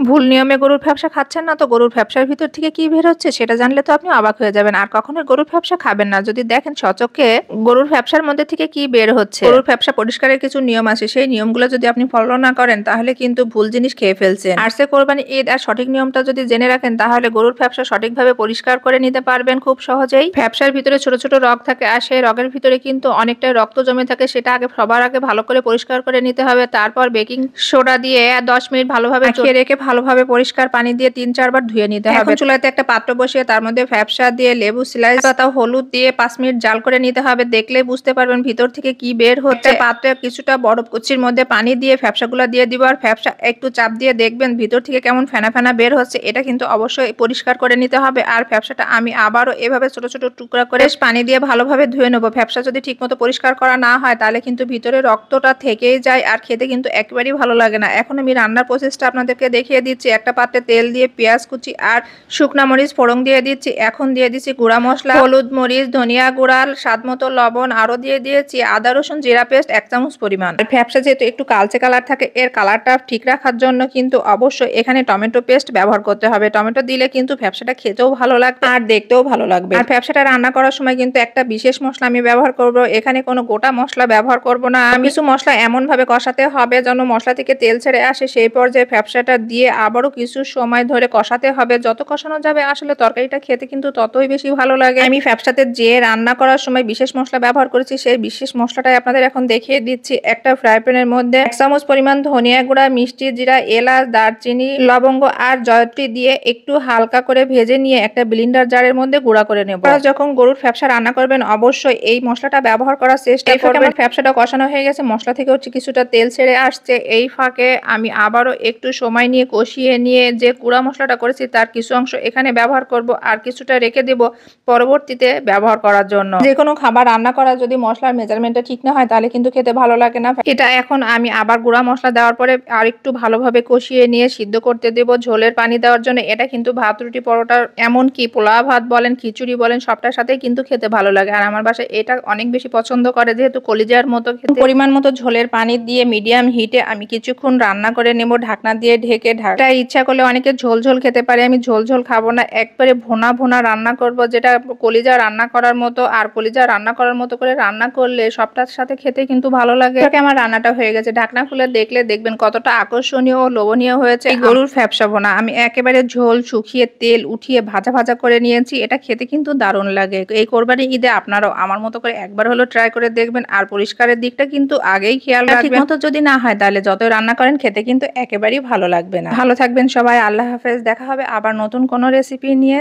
ভুল নিয়মে গরুর ফ্যাপসা খাচ্ছেন না তো গরুর ফ্যাপসার ভিতর থেকে কি বের হচ্ছে সেটা জানলে তো আপনি অবাক হয়ে যাবেন। আর কখনোই গরুর ফ্যাপসা খাবেন না যদি দেখেন সচক্ষে গরুর ফ্যাপসার মধ্যে থেকে কি বের হচ্ছে। গরুর ফ্যাপসা পরিষ্কারের কিছু নিয়ম আছে, সেই নিয়মগুলো যদি আপনি ফলো না করেন তাহলে কিন্তু ভুল জিনিস খেয়ে ফেলছেন। আর সে কোরবানি ঈদ আর সঠিক নিয়মটা যদি জেনে রাখেন তাহলে গরুর ফ্যাপসা সঠিকভাবে পরিষ্কার করে নিতে পারবেন খুব সহজেই। ফ্যাপসার ভিতরে ছোট ছোট রগ থাকে আর সেই রগের ভিতরে কিন্তু অনেকটাই রক্ত জমে থাকে, সেটা আগে সবার আগে ভালো করে পরিষ্কার করে নিতে হবে। তারপর বেকিং সোডা দিয়ে 10 মিনিট ভালোভাবে মাখিয়ে রেখে ভালোভাবে পরিষ্কার পানি দিয়ে 3-4 বার ধুয়ে নিতে হবে। চুলাতে একটা পাত্র বসিয়ে তার মধ্যে ফ্যাপসা দিয়ে লেবু স্লাইস পাতা হলুদ দিয়ে 5 মিনিট জাল করে নিতে হবে। দেখলেই বুঝতে পারবেন ভিতর থেকে কি বের হচ্ছে। পাত্রে কিছুটা বরফ কুচির মধ্যে পানি দিয়ে ফ্যাপসাগুলো দিয়ে দিব আর ফ্যাপসা একটু চাপ দিয়ে দেখবেন ভিতর থেকে কেমন ফেনা ফেনা বের হচ্ছে। এটা কিন্তু অবশ্যই পরিষ্কার করে নিতে হবে। আর ফ্যাপসাটা আমি আবারও এভাবে ছোট ছোট টুকরা করে পানি দিয়ে ভালোভাবে ধুয়ে নেবো। ফ্যাপসা যদি ঠিকমতো পরিষ্কার করা না হয় তাহলে কিন্তু ভিতরে রক্তটা থেকেই যায় আর খেতে কিন্তু একেবারেই ভালো লাগে না। এখন আমি রান্নার প্রসেসটা আপনাদেরকে দেখিয়ে দিচ্ছি। একটা পাত্রে তেল দিয়ে পেঁয়াজ কুচি আর শুকনা মরিচ ফোড়ন দিয়ে দিচ্ছি। এখন দিয়ে দিচ্ছি গুঁড়া মশলা, হলুদ, মরিচ, ধনিয়া গুঁড়া, স্বাদ মতো লবণ, আরো দিয়ে দিয়েছি আদা রসুন জিরা পেস্ট 1 চামচ পরিমাণ। ফ্যাপসা যেহেতু একটু কালচে কালার থাকে, এর কালারটা ঠিক রাখার জন্য কিন্তু অবশ্যই এখানে টমেটো পেস্ট ব্যবহার করতে হবে। টমেটো দিলে কিন্তু ফ্যাপসাটা খেতেও ভালো লাগবে আর দেখতেও ভালো লাগবে। আর ফ্যাপসাটা রান্না করার সময় কিন্তু একটা বিশেষ মশলা আমি ব্যবহার করব। এখানে কোনো গোটা মশলা ব্যবহার করব না। কিছু মশলা এমন ভাবে কষাতে হবে যেন মশলা থেকে তেল ছেড়ে আসে, সেই পর্যায়ে ফ্যাপসাটা দিয়ে আবারও কিছু সময় ধরে কষাতে হবে। যত কষানো যাবে আসলে তরকারিটা খেতে কিন্তু ততই বেশি ভালো লাগে। আমি ফ্যাপসাতে যে রান্না করার সময় বিশেষ মশলা ব্যবহার করেছি সেই বিশেষ মশলাটাই আপনাদের এখন দেখিয়ে দিচ্ছি। একটা ফ্রাই প্যানের মধ্যে 1 চামচ পরিমাণ ধনিয়া গুঁড়া, মিষ্টি, জিরা, এলাচ, দারচিনি, লবঙ্গ আর জয়ত্রী দিয়ে একটু হালকা করে ভেজে নিয়ে একটা ব্লেন্ডার জারের মধ্যে গুঁড়া করে নেব। যখন গরুর ফ্যাপসা রান্না করবেন অবশ্যই এই মশলাটা ব্যবহার করার চেষ্টা করবেন। ফ্যাপসাটা কষানো হয়ে গেছে, মশলা থেকে কিছুটা তেল ছেড়ে আসছে। এই ফাঁকে আমি আবারও একটু সময় নিয়ে কষিয়ে নিয়ে যে গুঁড়া মশলাটা করেছি তার কিছু অংশ এখানে ব্যবহার করব আর কিছুটা রেখে দেব পরবর্তীতে ব্যবহার করার জন্য। যে কোনো খাবার রান্না করা যদি মশলার মেজারমেন্টটা ঠিক না হয় তাহলে কিন্তু খেতে ভালো লাগে না। এটা এখন আমি আবার গুঁড়া মশলা দেওয়ার পরে আর একটু ভালোভাবে কষিয়ে নিয়ে সিদ্ধ করতে দেব ঝোলের পানি দেওয়ার জন্য। এটা কিন্তু ভাত, রুটি, পরোটা, এমনকি পোলাও ভাত বলেন, খিচুড়ি বলেন, সবটার সাথেই কিন্তু খেতে ভালো লাগে। আর আমার বাসায় এটা অনেক বেশি পছন্দ করে যেহেতু কলিজার মতো খেতে। পরিমাণ মতো ঝোলের পানি দিয়ে মিডিয়াম হিটে আমি কিছুক্ষণ রান্না করে নেব ঢাকনা দিয়ে ঢেকে। ঢাকা ইচ্ছা করলে অনেকে ঝোল ঝোল খেতে পারে, আমি ঝোল ঝোল খাবো না, একবারে ভোনা ভোনা রান্না করব যেটা কলিজা রান্না করার মতো। আর কলিজা রান্না করার মতো করে রান্না করলে সবটার সাথে খেতে কিন্তু ভালো লাগে। আমার রান্নাটা হয়ে গেছে, ঢাকনা খুলে দেখলে দেখবেন কতটা আকর্ষণীয় ও লোভনীয় হয়েছে এই গরুর ফ্যাপসা ভোনা। আমি একেবারে ঝোল শুকিয়ে তেল উঠিয়ে ভাজা ভাজা করে নিয়েছি। এটা খেতে কিন্তু দারুণ লাগে। এই কোরবানি ঈদে আপনারাও আমার মতো করে একবার হলো ট্রাই করে দেখবেন। আর পরিষ্কারের দিকটা কিন্তু আগেই খেয়াল রাখবেন। ঠিকমতো যদি না হয় তাহলে যতই রান্না করেন খেতে কিন্তু একেবারেই ভালো লাগবে না। ভালো থাকবেন সবাই, আল্লাহ হাফেজ। দেখা হবে আবার নতুন কোনো রেসিপি নিয়ে।